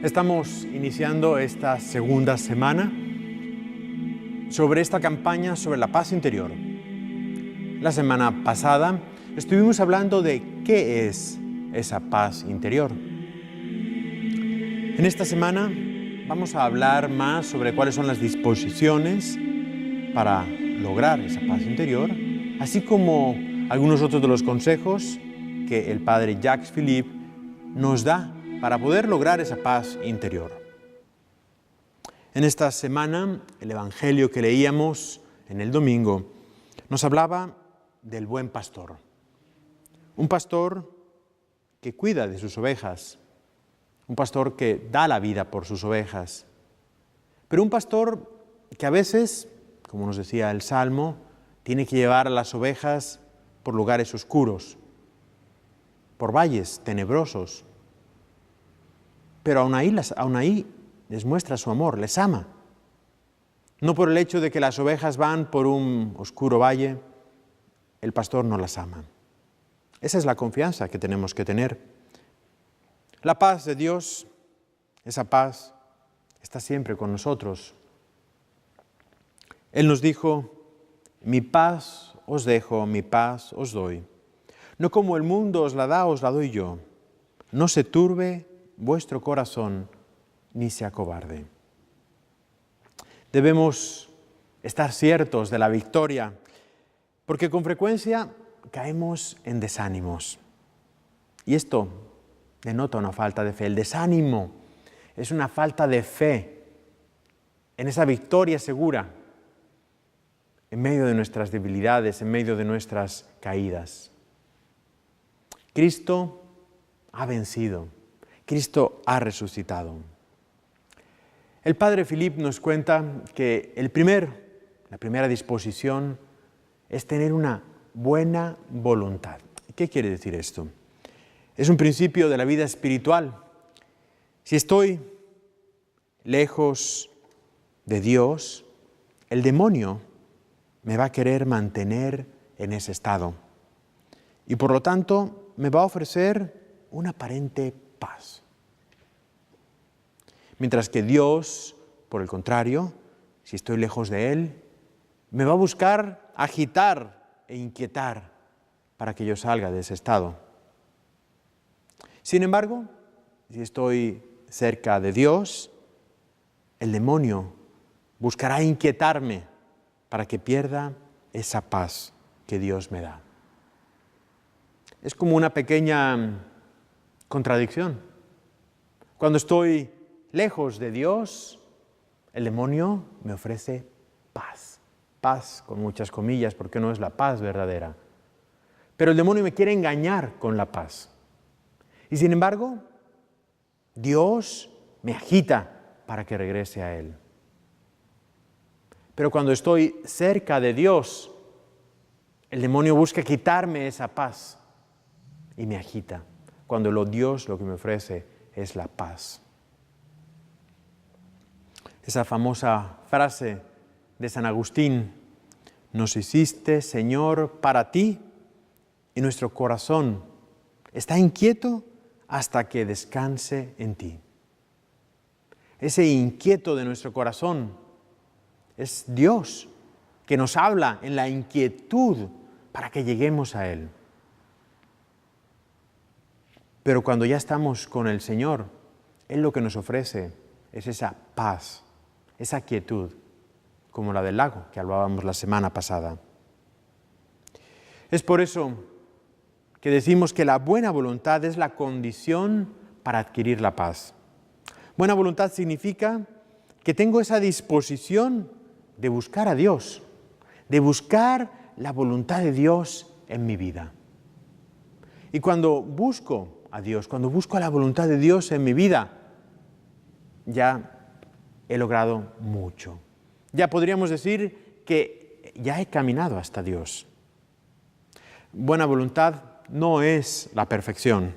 Estamos iniciando esta segunda semana sobre esta campaña sobre la paz interior. La semana pasada estuvimos hablando de qué es esa paz interior. En esta semana vamos a hablar más sobre cuáles son las disposiciones para lograr esa paz interior, así como algunos otros de los consejos que el padre Jacques Philippe nos da para poder lograr esa paz interior. En esta semana, el Evangelio que leíamos en el domingo nos hablaba del buen pastor. Un pastor que cuida de sus ovejas, un pastor que da la vida por sus ovejas, pero un pastor que a veces, como nos decía el Salmo, tiene que llevar a las ovejas por lugares oscuros, por valles tenebrosos, pero aún ahí les muestra su amor, les ama. No por el hecho de que las ovejas van por un oscuro valle, el pastor no las ama. Esa es la confianza que tenemos que tener. La paz de Dios, esa paz, está siempre con nosotros. Él nos dijo: mi paz os dejo, mi paz os doy. No como el mundo os la da, os la doy yo. No se turbe vuestro corazón, ni se acobarde. Debemos estar ciertos de la victoria, porque con frecuencia caemos en desánimos. Y esto denota una falta de fe. El desánimo es una falta de fe en esa victoria segura, en medio de nuestras debilidades, en medio de nuestras caídas. Cristo ha vencido. Cristo ha resucitado. El padre Philippe nos cuenta que la primera disposición es tener una buena voluntad. ¿Qué quiere decir esto? Es un principio de la vida espiritual. Si estoy lejos de Dios, el demonio me va a querer mantener en ese estado. Y por lo tanto me va a ofrecer una aparente paz. Mientras que Dios, por el contrario, si estoy lejos de Él, me va a buscar agitar e inquietar para que yo salga de ese estado. Sin embargo, si estoy cerca de Dios, el demonio buscará inquietarme para que pierda esa paz que Dios me da. Es como una pequeña contradicción. Cuando estoy lejos de Dios, el demonio me ofrece paz. Paz con muchas comillas, porque no es la paz verdadera. Pero el demonio me quiere engañar con la paz. Y sin embargo, Dios me agita para que regrese a Él. Pero cuando estoy cerca de Dios, el demonio busca quitarme esa paz y me agita, cuando Dios lo que me ofrece es la paz. Esa famosa frase de San Agustín: nos hiciste, Señor, para ti, y nuestro corazón está inquieto hasta que descanse en ti. Ese inquieto de nuestro corazón es Dios, que nos habla en la inquietud para que lleguemos a Él. Pero cuando ya estamos con el Señor, Él lo que nos ofrece es esa paz, esa quietud, como la del lago que hablábamos la semana pasada. Es por eso que decimos que la buena voluntad es la condición para adquirir la paz. Buena voluntad significa que tengo esa disposición de buscar a Dios, de buscar la voluntad de Dios en mi vida. Y cuando busco a Dios, cuando busco la voluntad de Dios en mi vida, ya he logrado mucho. Ya podríamos decir que ya he caminado hasta Dios. Buena voluntad no es la perfección,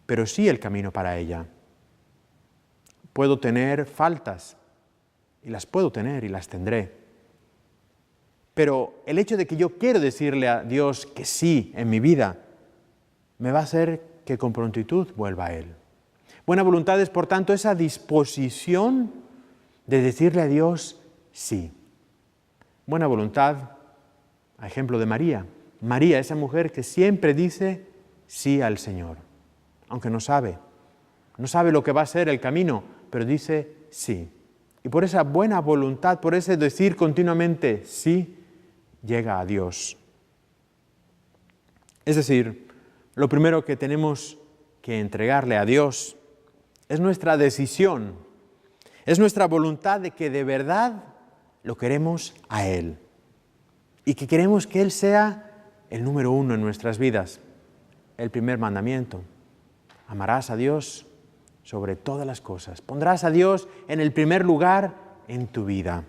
pero sí el camino para ella. Puedo tener faltas, y las puedo tener y las tendré. Pero el hecho de que yo quiero decirle a Dios que sí en mi vida, me va a hacer que con prontitud vuelva a Él. Buena voluntad es, por tanto, esa disposición de decirle a Dios sí. Buena voluntad, a ejemplo de María. María, esa mujer que siempre dice sí al Señor, aunque no sabe lo que va a ser el camino, pero dice sí. Y por esa buena voluntad, por ese decir continuamente sí, llega a Dios. Es decir, lo primero que tenemos que entregarle a Dios es nuestra decisión, es nuestra voluntad de que de verdad lo queremos a Él y que queremos que Él sea el número uno en nuestras vidas. El primer mandamiento: amarás a Dios sobre todas las cosas. Pondrás a Dios en el primer lugar en tu vida.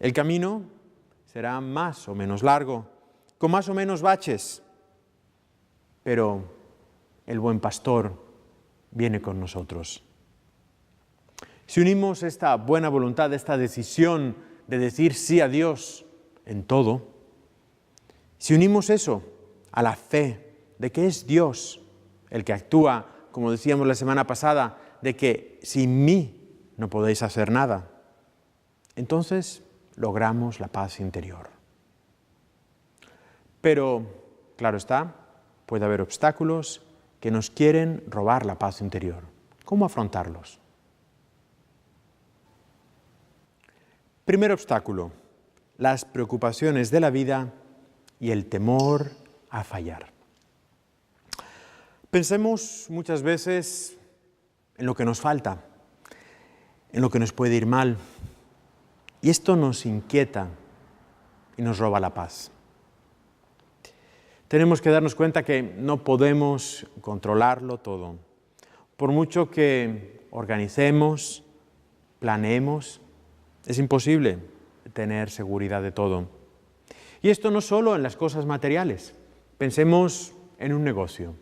El camino será más o menos largo, con más o menos baches, pero el buen pastor viene con nosotros. Si unimos esta buena voluntad, esta decisión de decir sí a Dios en todo, si unimos eso a la fe de que es Dios el que actúa, como decíamos la semana pasada, de que sin mí no podéis hacer nada, entonces logramos la paz interior. Pero, claro está, puede haber obstáculos que nos quieren robar la paz interior. ¿Cómo afrontarlos? Primer obstáculo: las preocupaciones de la vida y el temor a fallar. Pensemos muchas veces en lo que nos falta, en lo que nos puede ir mal, y esto nos inquieta y nos roba la paz. Tenemos que darnos cuenta que no podemos controlarlo todo. Por mucho que organicemos, planeemos, es imposible tener seguridad de todo. Y esto no solo en las cosas materiales. Pensemos en un negocio.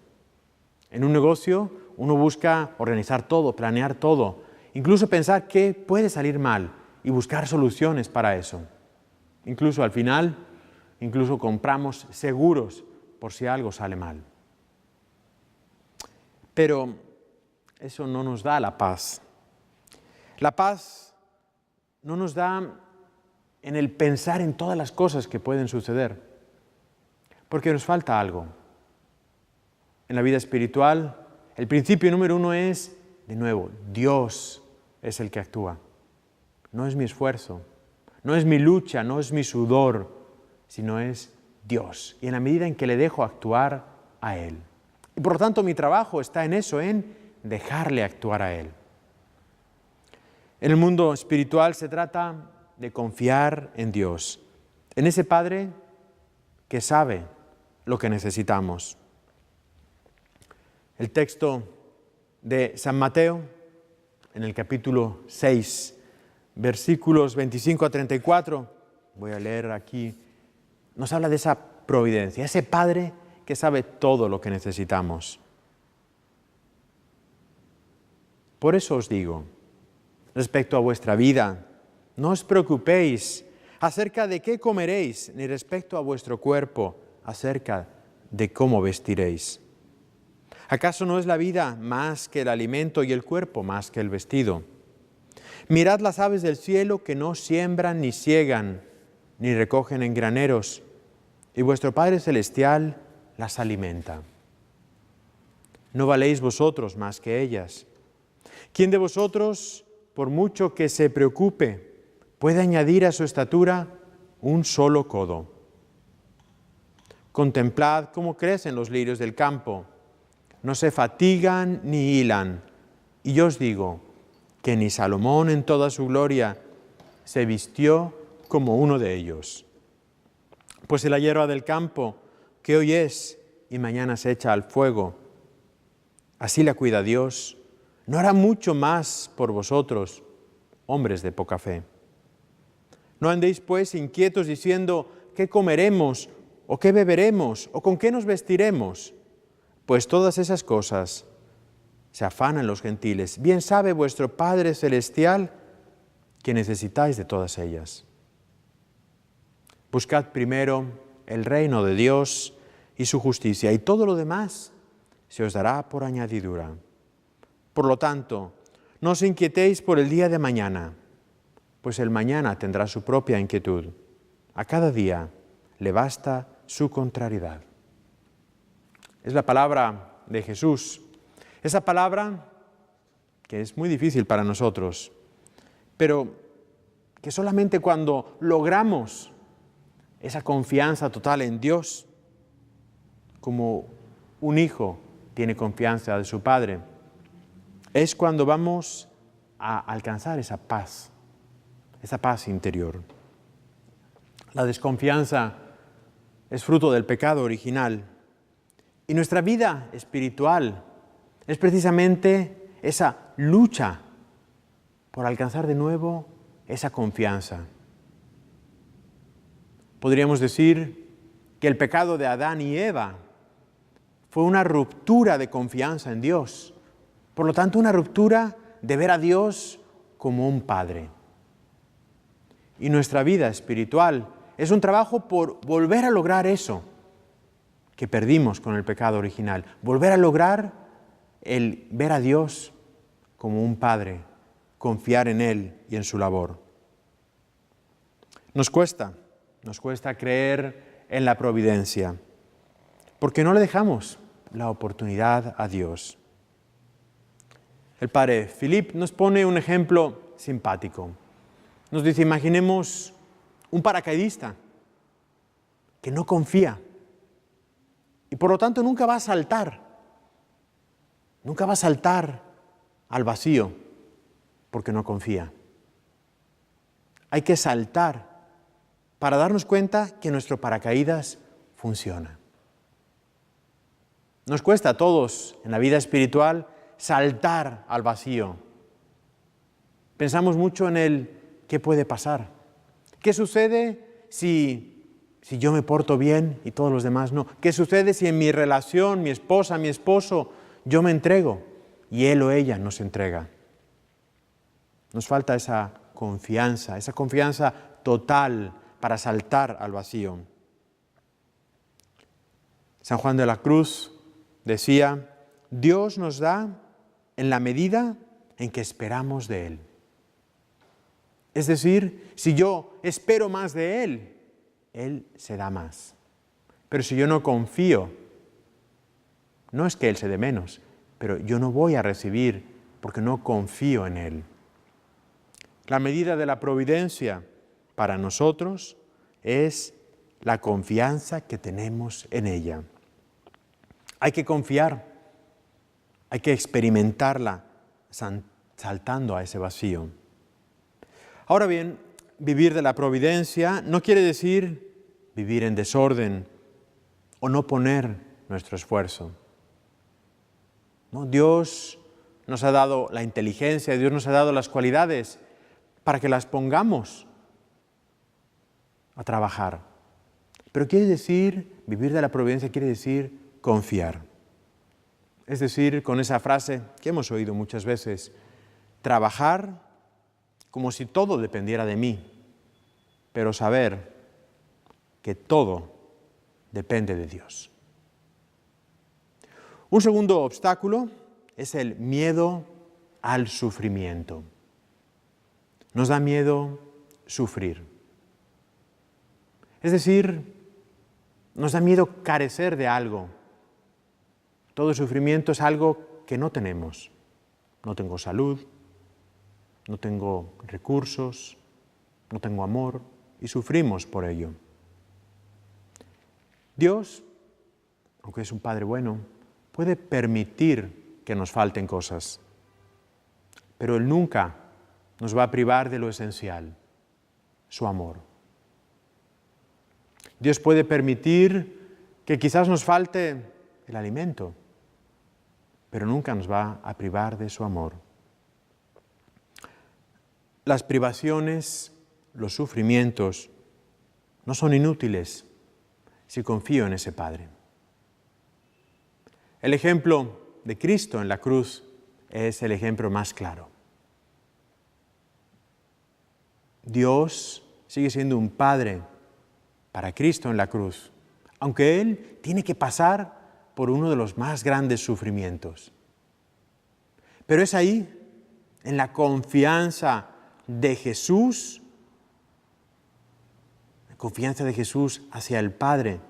En un negocio uno busca organizar todo, planear todo, incluso pensar qué puede salir mal y buscar soluciones para eso. Incluso al final, compramos seguros por si algo sale mal. Pero eso no nos da la paz. La paz no nos da en el pensar en todas las cosas que pueden suceder, porque nos falta algo. En la vida espiritual, el principio número uno es, de nuevo, Dios es el que actúa. No es mi esfuerzo, no es mi lucha, no es mi sudor, sino es Dios. Y en la medida en que le dejo actuar a Él. Y por lo tanto mi trabajo está en eso, en dejarle actuar a Él. En el mundo espiritual se trata de confiar en Dios, en ese Padre que sabe lo que necesitamos. El texto de San Mateo, en el capítulo 6, versículos 25 a 34, voy a leer aquí, nos habla de esa providencia, ese Padre que sabe todo lo que necesitamos. Por eso os digo, respecto a vuestra vida, no os preocupéis acerca de qué comeréis, ni respecto a vuestro cuerpo, acerca de cómo vestiréis. ¿Acaso no es la vida más que el alimento y el cuerpo más que el vestido? Mirad las aves del cielo que no siembran ni siegan, ni recogen en graneros, y vuestro Padre Celestial las alimenta. ¿No valéis vosotros más que ellas? ¿Quién de vosotros, por mucho que se preocupe, puede añadir a su estatura un solo codo? Contemplad cómo crecen los lirios del campo. No se fatigan ni hilan. Y yo os digo que ni Salomón en toda su gloria se vistió como uno de ellos. Pues si la hierba del campo, que hoy es y mañana se echa al fuego, así la cuida Dios, ¿no hará mucho más por vosotros, hombres de poca fe? No andéis pues inquietos diciendo, ¿qué comeremos? ¿O qué beberemos? ¿O con qué nos vestiremos? Pues todas esas cosas se afanan los gentiles. Bien sabe vuestro Padre Celestial que necesitáis de todas ellas. Buscad primero el reino de Dios y su justicia, y todo lo demás se os dará por añadidura. Por lo tanto, no os inquietéis por el día de mañana, pues el mañana tendrá su propia inquietud. A cada día le basta su contrariedad. Es la palabra de Jesús. Esa palabra que es muy difícil para nosotros, pero que solamente cuando logramos esa confianza total en Dios, como un hijo tiene confianza de su padre, es cuando vamos a alcanzar esa paz interior. La desconfianza es fruto del pecado original y nuestra vida espiritual es precisamente esa lucha por alcanzar de nuevo esa confianza. Podríamos decir que el pecado de Adán y Eva fue una ruptura de confianza en Dios. Por lo tanto, una ruptura de ver a Dios como un Padre. Y nuestra vida espiritual es un trabajo por volver a lograr eso que perdimos con el pecado original. Volver a lograr el ver a Dios como un Padre, confiar en Él y en su labor. Nos cuesta creer en la providencia, porque no le dejamos la oportunidad a Dios. El padre Philip nos pone un ejemplo simpático. Nos dice, imaginemos un paracaidista que no confía y por lo tanto nunca va a saltar al vacío porque no confía. Hay que saltar para darnos cuenta que nuestro paracaídas funciona. Nos cuesta a todos en la vida espiritual saltar al vacío. Pensamos mucho en el ¿qué puede pasar? ¿Qué sucede si yo me porto bien y todos los demás no? ¿Qué sucede si en mi relación, mi esposa, mi esposo, yo me entrego y él o ella no se entrega? Nos falta esa confianza total para saltar al vacío. San Juan de la Cruz decía, Dios nos da en la medida en que esperamos de Él. Es decir, si yo espero más de Él, Él se da más. Pero si yo no confío, no es que Él se dé menos, pero yo no voy a recibir porque no confío en Él. La medida de la providencia para nosotros es la confianza que tenemos en ella. Hay que confiar, hay que experimentarla saltando a ese vacío. Ahora bien, vivir de la providencia no quiere decir vivir en desorden o no poner nuestro esfuerzo. ¿No? Dios nos ha dado la inteligencia, Dios nos ha dado las cualidades para que las pongamos a trabajar. Pero quiere decir, vivir de la providencia quiere decir confiar. Es decir, con esa frase que hemos oído muchas veces, trabajar como si todo dependiera de mí, pero saber que todo depende de Dios. Un segundo obstáculo es el miedo al sufrimiento. Nos da miedo sufrir. Es decir, nos da miedo carecer de algo. Todo sufrimiento es algo que no tenemos. No tengo salud, no tengo recursos, no tengo amor y sufrimos por ello. Dios, aunque es un Padre bueno, puede permitir que nos falten cosas, pero Él nunca nos va a privar de lo esencial, su amor. Dios puede permitir que quizás nos falte el alimento, pero nunca nos va a privar de su amor. Las privaciones, los sufrimientos, no son inútiles si confío en ese Padre. El ejemplo de Cristo en la cruz es el ejemplo más claro. Dios sigue siendo un Padre para Cristo en la cruz, aunque Él tiene que pasar por uno de los más grandes sufrimientos. Pero es ahí, en la confianza de Jesús, la confianza de Jesús hacia el Padre,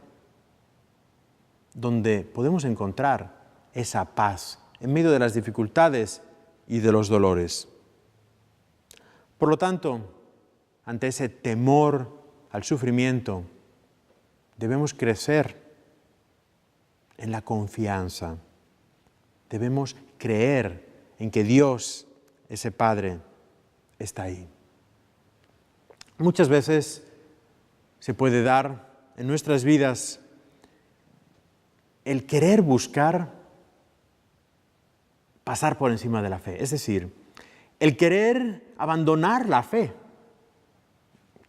donde podemos encontrar esa paz en medio de las dificultades y de los dolores. Por lo tanto, ante ese temor al sufrimiento, debemos crecer en la confianza. Debemos creer en que Dios, ese Padre, está ahí. Muchas veces se puede dar en nuestras vidas el querer buscar pasar por encima de la fe, es decir, el querer abandonar la fe.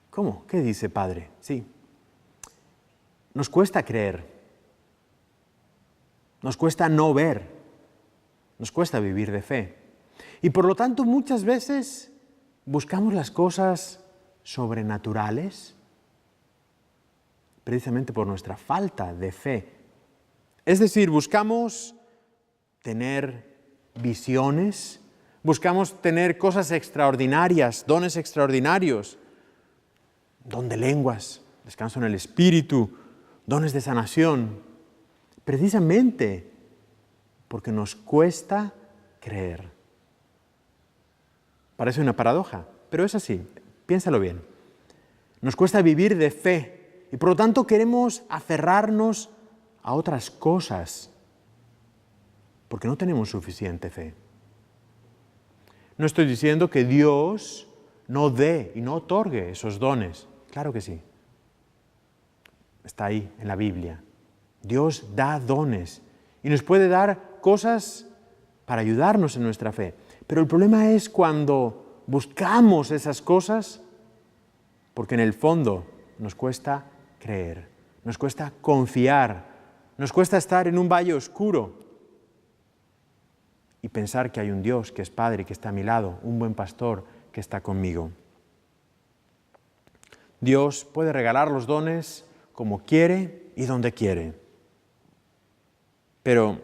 ¿Cómo? ¿Qué dice Padre? Sí. Nos cuesta creer, nos cuesta no ver, nos cuesta vivir de fe. Y por lo tanto muchas veces buscamos las cosas sobrenaturales precisamente por nuestra falta de fe. Es decir, buscamos tener visiones, buscamos tener cosas extraordinarias, dones extraordinarios, don de lenguas, descanso en el Espíritu, dones de sanación, precisamente porque nos cuesta creer. Parece una paradoja, pero es así, piénsalo bien. Nos cuesta vivir de fe y por lo tanto queremos aferrarnos a otras cosas porque no tenemos suficiente fe. No estoy diciendo que Dios no dé y no otorgue esos dones. Claro que sí. Está ahí en la Biblia. Dios da dones y nos puede dar cosas para ayudarnos en nuestra fe. Pero el problema es cuando buscamos esas cosas porque en el fondo nos cuesta creer, nos cuesta confiar, nos cuesta estar en un valle oscuro y pensar que hay un Dios que es Padre, que está a mi lado, un buen pastor que está conmigo. Dios puede regalar los dones como quiere y donde quiere. Pero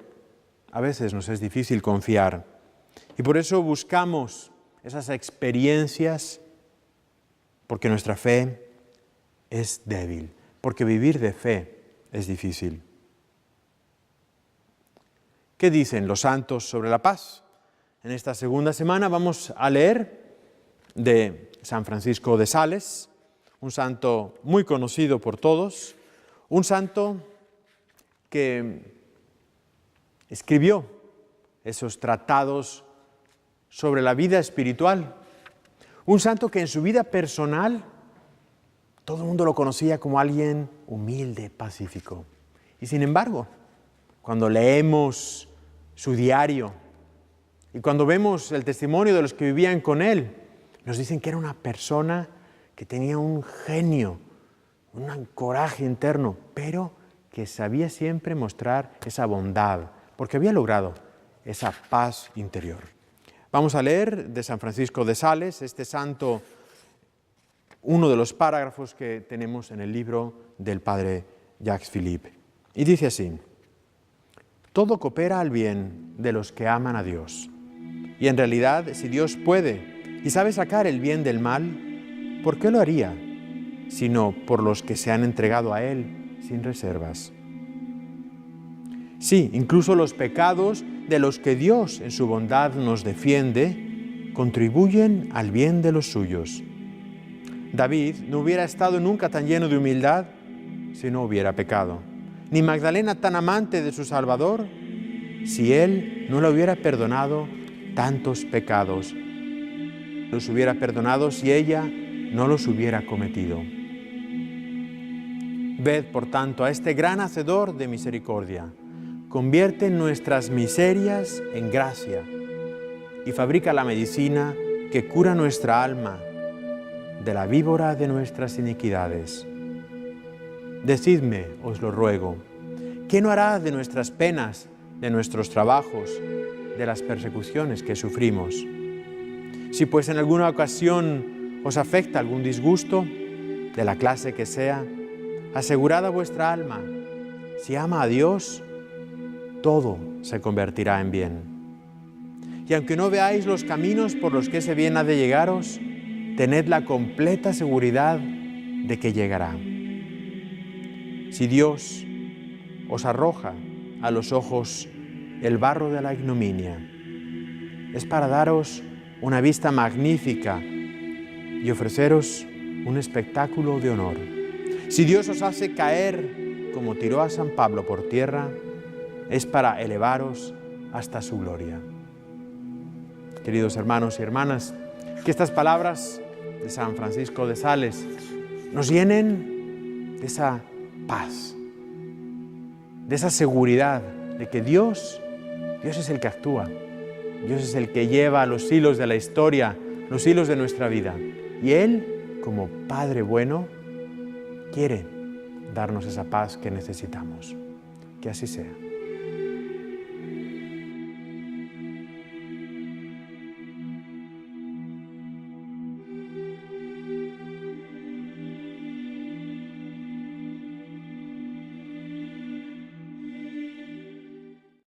a veces nos es difícil confiar y por eso buscamos esas experiencias porque nuestra fe es débil, porque vivir de fe es difícil. ¿Qué dicen los santos sobre la paz? En esta segunda semana vamos a leer de San Francisco de Sales, un santo muy conocido por todos, un santo que escribió esos tratados sobre la vida espiritual, un santo que en su vida personal todo el mundo lo conocía como alguien humilde, pacífico. Y sin embargo, cuando leemos su diario y cuando vemos el testimonio de los que vivían con él, nos dicen que era una persona que tenía un genio, un coraje interno, pero que sabía siempre mostrar esa bondad, porque había logrado esa paz interior. Vamos a leer de San Francisco de Sales, este santo, uno de los párrafos que tenemos en el libro del padre Jacques Philippe. Y dice así: todo coopera al bien de los que aman a Dios. Y en realidad, si Dios puede y sabe sacar el bien del mal, ¿por qué lo haría? Sino por los que se han entregado a Él sin reservas. Sí, incluso los pecados de los que Dios en su bondad nos defiende contribuyen al bien de los suyos. David no hubiera estado nunca tan lleno de humildad si no hubiera pecado, ni Magdalena tan amante de su Salvador si Él no le hubiera perdonado tantos pecados. Los hubiera perdonado si ella no los hubiera cometido. Ved, por tanto, a este gran hacedor de misericordia. Convierte nuestras miserias en gracia y fabrica la medicina que cura nuestra alma de la víbora de nuestras iniquidades. Decidme, os lo ruego, ¿qué no hará de nuestras penas, de nuestros trabajos, de las persecuciones que sufrimos? Si pues en alguna ocasión os afecta algún disgusto, de la clase que sea, asegurad a vuestra alma, si ama a Dios, todo se convertirá en bien. y aunque no veáis los caminos por los que ese bien ha de llegaros, tened la completa seguridad de que llegará. Si Dios os arroja a los ojos el barro de la ignominia, es para daros una vista magnífica y ofreceros un espectáculo de honor. Si Dios os hace caer como tiró a San Pablo por tierra, es para elevaros hasta su gloria. Queridos hermanos y hermanas, que estas palabras de San Francisco de Sales nos llenen de esa paz, de esa seguridad de que Dios es el que actúa, Dios es el que lleva los hilos de la historia, los hilos de nuestra vida. Y Él, como Padre bueno, quiere darnos esa paz que necesitamos. Que así sea.